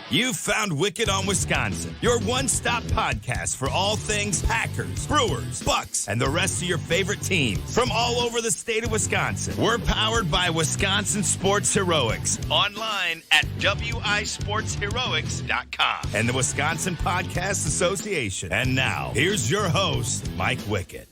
You've found Wickett on Wisconsin, your one-stop podcast for all things Packers, Brewers, Bucks, and the rest of your favorite teams from all over the state of Wisconsin. We're powered by Wisconsin Sports Heroics, online at wisportsheroics.com and the Wisconsin Podcast Association. And now, here's your host, Mike Wickett.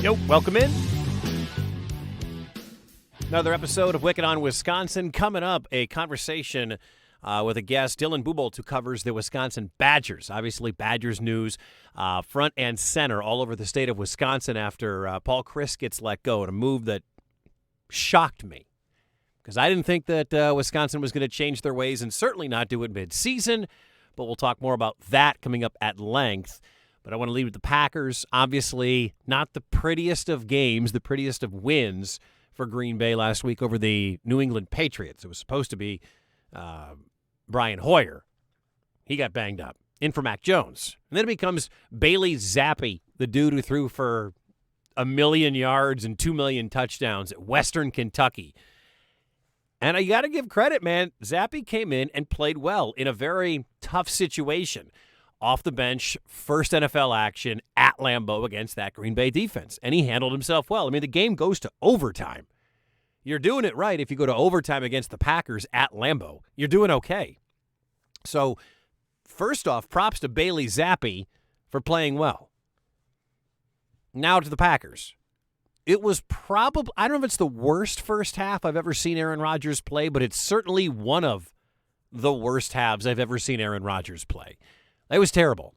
Yo, welcome in. Another episode of Wickett on Wisconsin. Coming up, a conversation with a guest, Dylan Bubolt, who covers the Wisconsin Badgers. Obviously, Badgers news front and center all over the state of Wisconsin after Paul Chryst gets let go, and a move that shocked me because I didn't think that Wisconsin was going to change their ways and certainly not do it mid-season, but we'll talk more about that coming up at length. But I want to leave with the Packers. Obviously, not the prettiest of games, the prettiest of wins for Green Bay last week over the New England Patriots. It was supposed to be Brian Hoyer. He got banged up. In for Mac Jones. And then it becomes Bailey Zappi, the dude who threw for 1 million yards and 2 million touchdowns at Western Kentucky. And I got to give credit, man. Zappi came in and played well in a very tough situation. Off the bench, first NFL action at Lambeau against that Green Bay defense. And he handled himself well. I mean, the game goes to overtime. You're doing it right if you go to overtime against the Packers at Lambeau. You're doing okay. So, first off, props to Bailey Zappi for playing well. Now to the Packers. It was probably, I don't know if it's the worst first half I've ever seen Aaron Rodgers play, but it's certainly one of the worst halves I've ever seen Aaron Rodgers play. It was terrible.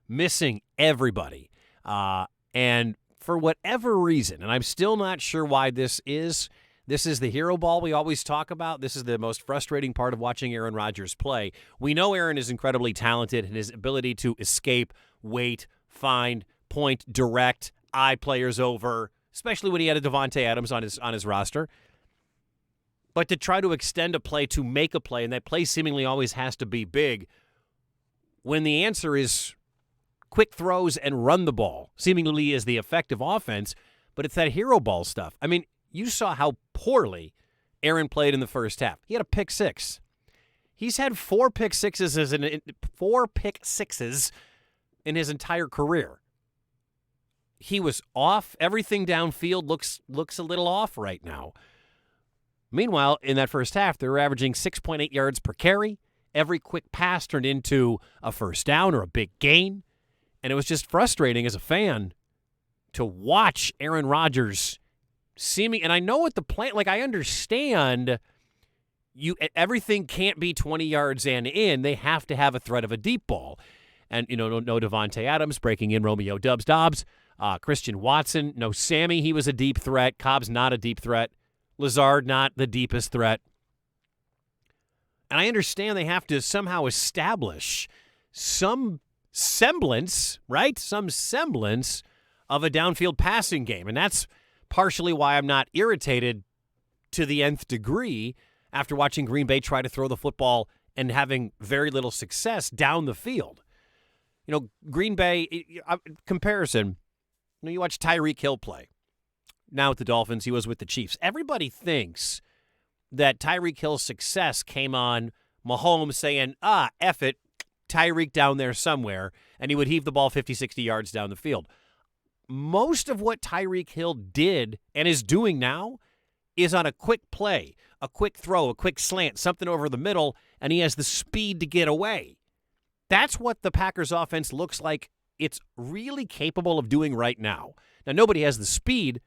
Missing everybody. And for whatever reason, and I'm still not sure why this is the hero ball we always talk about. This is the most frustrating part of watching Aaron Rodgers play. We know Aaron is incredibly talented, and his ability to escape, wait, find, point, direct, eye players over, especially when he had a Devontae Adams on his roster. But to try to extend a play to make a play, and that play seemingly always has to be big, when the answer is quick throws and run the ball, seemingly is the effective offense, but it's that hero ball stuff. I mean, you saw how poorly Aaron played in the first half. He had a pick six. He's had 4 pick sixes in his entire career. He was off. Everything downfield looks a little off right now. Meanwhile, in that first half, they were averaging 6.8 yards per carry. Every quick pass turned into a first down or a big gain. And it was just frustrating as a fan to watch Aaron Rodgers and I know what the plan, like I understand everything can't be 20 yards and in. They have to have a threat of a deep ball. And, no Devontae Adams breaking in Romeo Doubs, Christian Watson, no Sammy, he was a deep threat. Cobb's not a deep threat. Lazard, not the deepest threat. And I understand they have to somehow establish some semblance, right? Some semblance of a downfield passing game. And that's partially why I'm not irritated to the nth degree after watching Green Bay try to throw the football and having very little success down the field. Green Bay, comparison, you watch Tyreek Hill play. Now with the Dolphins, he was with the Chiefs. Everybody thinks that Tyreek Hill's success came on Mahomes saying, F it, Tyreek down there somewhere, and he would heave the ball 50, 60 yards down the field. Most of what Tyreek Hill did and is doing now is on a quick play, a quick throw, a quick slant, something over the middle, and he has the speed to get away. That's what the Packers offense looks like it's really capable of doing right now. Now, nobody has the speed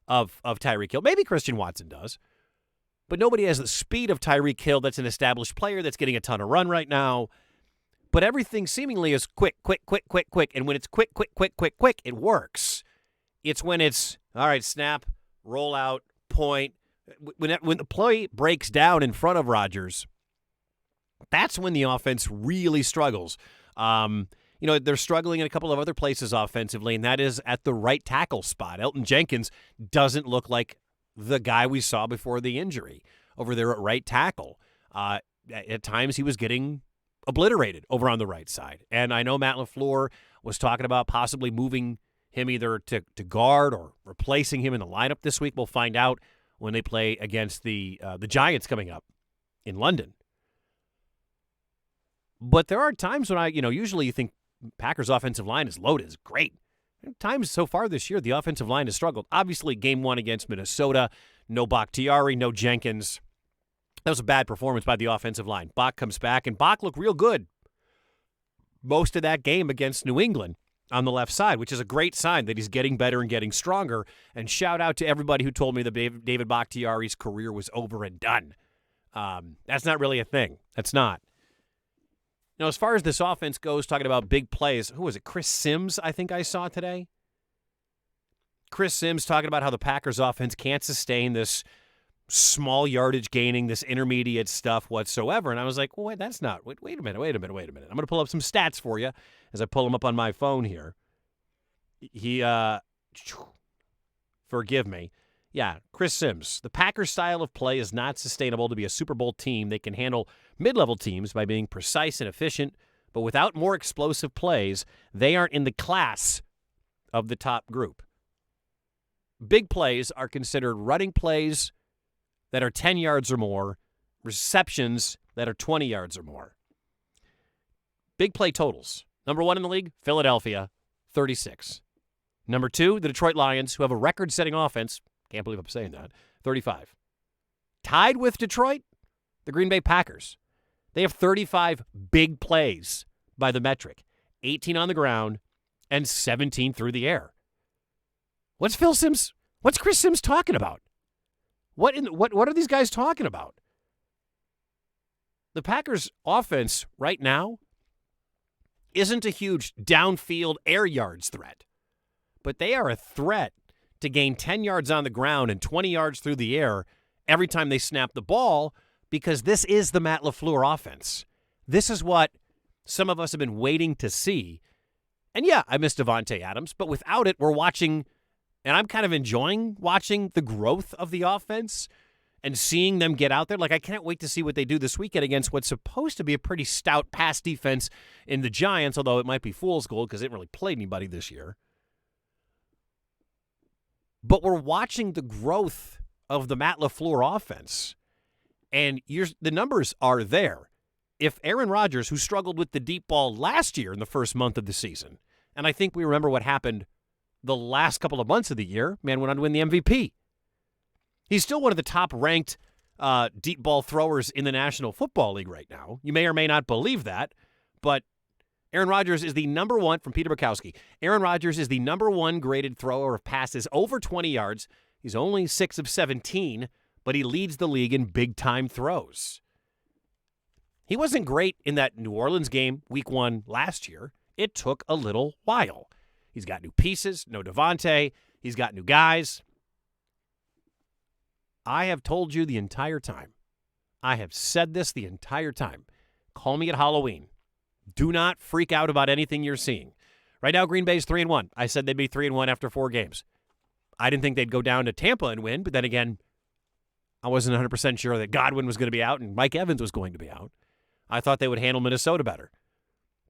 of Tyreek Hill. Maybe Christian Watson does. But nobody has the speed of Tyreek Hill that's an established player that's getting a ton of run right now. But everything seemingly is quick. And when it's quick, it works. It's when it's, all right, snap, roll out, point. When the play breaks down in front of Rodgers, that's when the offense really struggles. They're struggling in a couple of other places offensively, and that is at the right tackle spot. Elton Jenkins doesn't look like the guy we saw before the injury over there at right tackle. At times he was getting obliterated over on the right side. And I know Matt LaFleur was talking about possibly moving him either to guard or replacing him in the lineup this week. We'll find out when they play against the Giants coming up in London. But there are times when usually you think Packers' offensive line is loaded, is great. Times so far this year, the offensive line has struggled. Obviously, game 1 against Minnesota, no Bakhtiari, no Jenkins. That was a bad performance by the offensive line. Bach comes back, and Bach looked real good most of that game against New England on the left side, which is a great sign that he's getting better and getting stronger. And shout out to everybody who told me that David Bakhtiari's career was over and done. That's not really a thing. That's not. Now, as far as this offense goes, talking about big plays, who was it? Chris Sims, I think I saw today. Chris Sims talking about how the Packers offense can't sustain this small yardage gaining, this intermediate stuff whatsoever. And I was like, well, wait, that's not. Wait a minute. I'm going to pull up some stats for you as I pull them up on my phone here. Forgive me. Yeah, Chris Sims. The Packers' style of play is not sustainable to be a Super Bowl team. They can handle mid-level teams by being precise and efficient, but without more explosive plays, they aren't in the class of the top group. Big plays are considered running plays that are 10 yards or more, receptions that are 20 yards or more. Big play totals. Number 1 in the league, Philadelphia, 36. Number 2, the Detroit Lions, who have a record-setting offense. Can't believe I'm saying that. 35. Tied with Detroit, the Green Bay Packers. They have 35 big plays by the metric. 18 on the ground and 17 through the air. What's Chris Sims talking about? What are these guys talking about? The Packers' offense right now isn't a huge downfield air yards threat, but they are a threat to gain 10 yards on the ground and 20 yards through the air every time they snap the ball, because this is the Matt LaFleur offense. This is what some of us have been waiting to see. And yeah, I miss Davante Adams, but without it, we're watching, and I'm kind of enjoying watching the growth of the offense and seeing them get out there. Like, I can't wait to see what they do this weekend against what's supposed to be a pretty stout pass defense in the Giants, although it might be fool's gold because they didn't really play anybody this year. But we're watching the growth of the Matt LaFleur offense, and the numbers are there. If Aaron Rodgers, who struggled with the deep ball last year in the first month of the season, and I think we remember what happened the last couple of months of the year, man went on to win the MVP. He's still one of the top-ranked deep ball throwers in the National Football League right now. You may or may not believe that, but Aaron Rodgers is the number 1 from Peter Bukowski. Aaron Rodgers is the number 1 graded thrower of passes over 20 yards. He's only 6 of 17, but he leads the league in big-time throws. He wasn't great in that New Orleans game, week 1 last year. It took a little while. He's got new pieces, no Davante. He's got new guys. I have told you the entire time. I have said this the entire time. Call me at Halloween. Do not freak out about anything you're seeing. Right now, Green Bay's 3-1. I said they'd be 3-1 after 4 games. I didn't think they'd go down to Tampa and win, but then again, I wasn't 100% sure that Godwin was going to be out and Mike Evans was going to be out. I thought they would handle Minnesota better.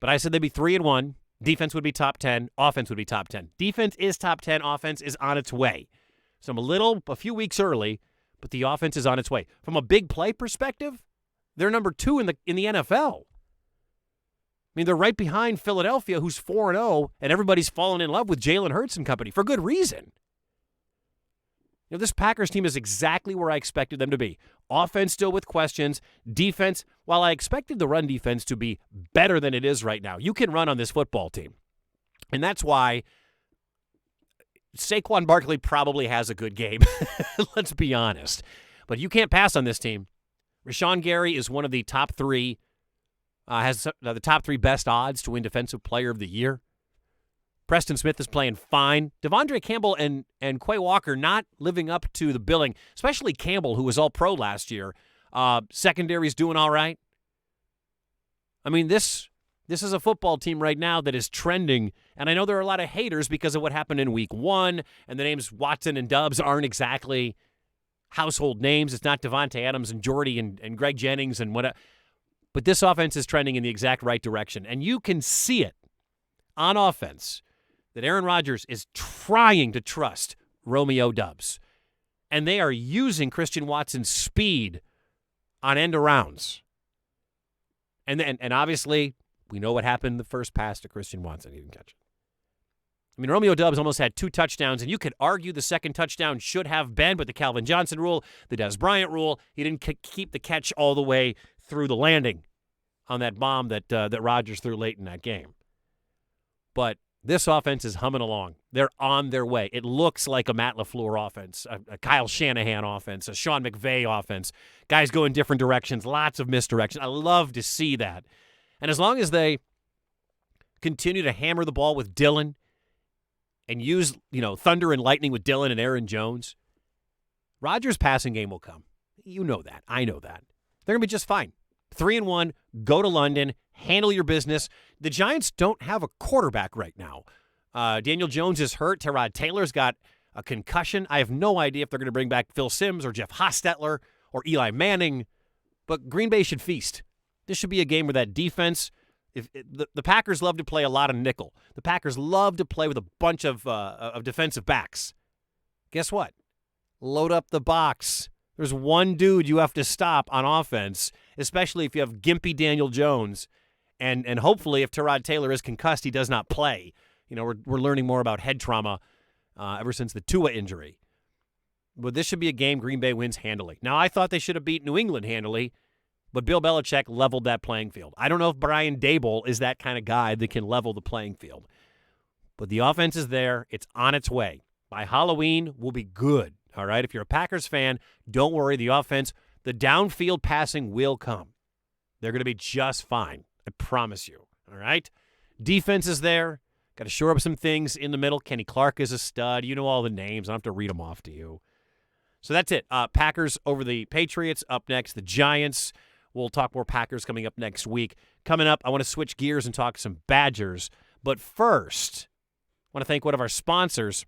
But I said they'd be 3-1. Defense would be top 10. Offense would be top 10. Defense is top 10. Offense is on its way. So I'm a few weeks early, but the offense is on its way. From a big play perspective, they're number 2 in the NFL. I mean, they're right behind Philadelphia, who's 4-0, and everybody's fallen in love with Jalen Hurts and company for good reason. This Packers team is exactly where I expected them to be. Offense still with questions. Defense, while I expected the run defense to be better than it is right now, you can run on this football team. And that's why Saquon Barkley probably has a good game. Let's be honest. But you can't pass on this team. Rashawn Gary is one of the top 3, has the top 3 best odds to win Defensive Player of the Year. Preston Smith is playing fine. Devondre Campbell and Quay Walker not living up to the billing, especially Campbell, who was all-pro last year. Secondary's doing all right. I mean, this is a football team right now that is trending, and I know there are a lot of haters because of what happened in week 1, and the names Watson and Doubs aren't exactly household names. It's not Devontae Adams and Jordy and Greg Jennings and whatever. But this offense is trending in the exact right direction, and you can see it on offense that Aaron Rodgers is trying to trust Romeo Doubs. And they are using Christian Watson's speed on end arounds. And obviously, we know what happened the first pass to Christian Watson. He didn't catch it. I mean, Romeo Doubs almost had 2 touchdowns, and you could argue the second touchdown should have been, but the Calvin Johnson rule, the Des Bryant rule, he didn't keep the catch all the way through the landing on that bomb that Rodgers threw late in that game. But this offense is humming along. They're on their way. It looks like a Matt LaFleur offense, a Kyle Shanahan offense, a Sean McVay offense. Guys go in different directions, lots of misdirection. I love to see that. And as long as they continue to hammer the ball with Dillon and use, thunder and lightning with Dillon and Aaron Jones, Rodgers' passing game will come. You know that. I know that. They're going to be just fine. 3-1, go to London, handle your business. The Giants don't have a quarterback right now. Daniel Jones is hurt. Tyrod Taylor's got a concussion. I have no idea if they're going to bring back Phil Simms or Jeff Hostetler or Eli Manning, but Green Bay should feast. This should be a game where that defense, the Packers love to play a lot of nickel. The Packers love to play with a bunch of defensive backs. Guess what? Load up the box. There's one dude you have to stop on offense, especially if you have gimpy Daniel Jones. And hopefully if Tyrod Taylor is concussed, he does not play. We're learning more about head trauma ever since the Tua injury. But this should be a game Green Bay wins handily. Now, I thought they should have beat New England handily, but Bill Belichick leveled that playing field. I don't know if Brian Daboll is that kind of guy that can level the playing field. But the offense is there. It's on its way. By Halloween, we'll be good. All right? If you're a Packers fan, don't worry. The offense, the downfield passing will come. They're going to be just fine. I promise you. All right? Defense is there. Got to shore up some things in the middle. Kenny Clark is a stud. You know all the names. I don't have to read them off to you. So that's it. Packers over the Patriots. Up next, the Giants. We'll talk more Packers coming up next week. Coming up, I want to switch gears and talk some Badgers. But first, I want to thank one of our sponsors,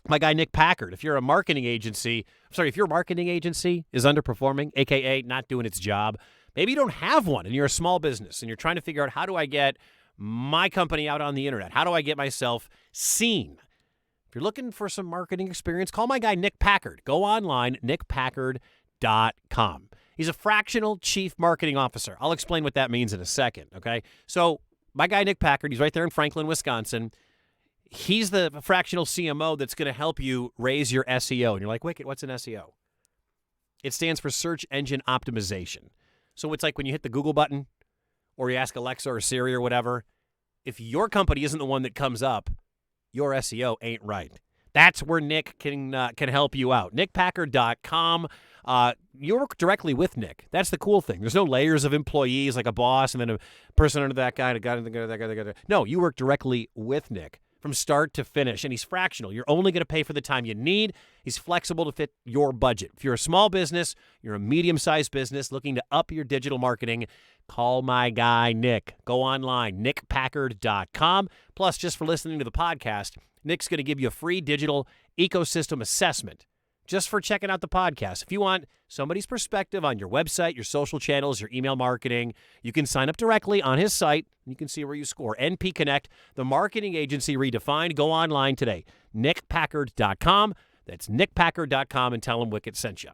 my guy Nick Packard. If your marketing agency is underperforming, a.k.a. not doing its job, maybe you don't have one and you're a small business and you're trying to figure out how do I get my company out on the internet? How do I get myself seen? If you're looking for some marketing experience, call my guy Nick Packard. Go online, nickpackard.com. He's a fractional chief marketing officer. I'll explain what that means in a second, okay? So my guy Nick Packard, he's right there in Franklin, Wisconsin. He's the fractional CMO that's going to help you raise your SEO. And you're like, Wickett, what's an SEO? It stands for search engine optimization. So it's like when you hit the Google button or you ask Alexa or Siri or whatever, if your company isn't the one that comes up, your SEO ain't right. That's where Nick can help you out. NickPackard.com. You work directly with Nick. That's the cool thing. There's no layers of employees like a boss and then a person under that guy, that guy. No, you work directly with Nick from start to finish, and he's fractional. You're only going to pay for the time you need. He's flexible to fit your budget. If you're a small business, you're a medium-sized business looking to up your digital marketing, call my guy Nick. Go online, nickpackard.com. Plus, just for listening to the podcast, Nick's going to give you a free digital ecosystem assessment just for checking out the podcast. If you want somebody's perspective on your website, your social channels, your email marketing, you can sign up directly on his site. You can see where you score. NP Connect, the marketing agency redefined. Go online today, nickpackard.com. That's nickpackard.com, and tell him Wickett sent you.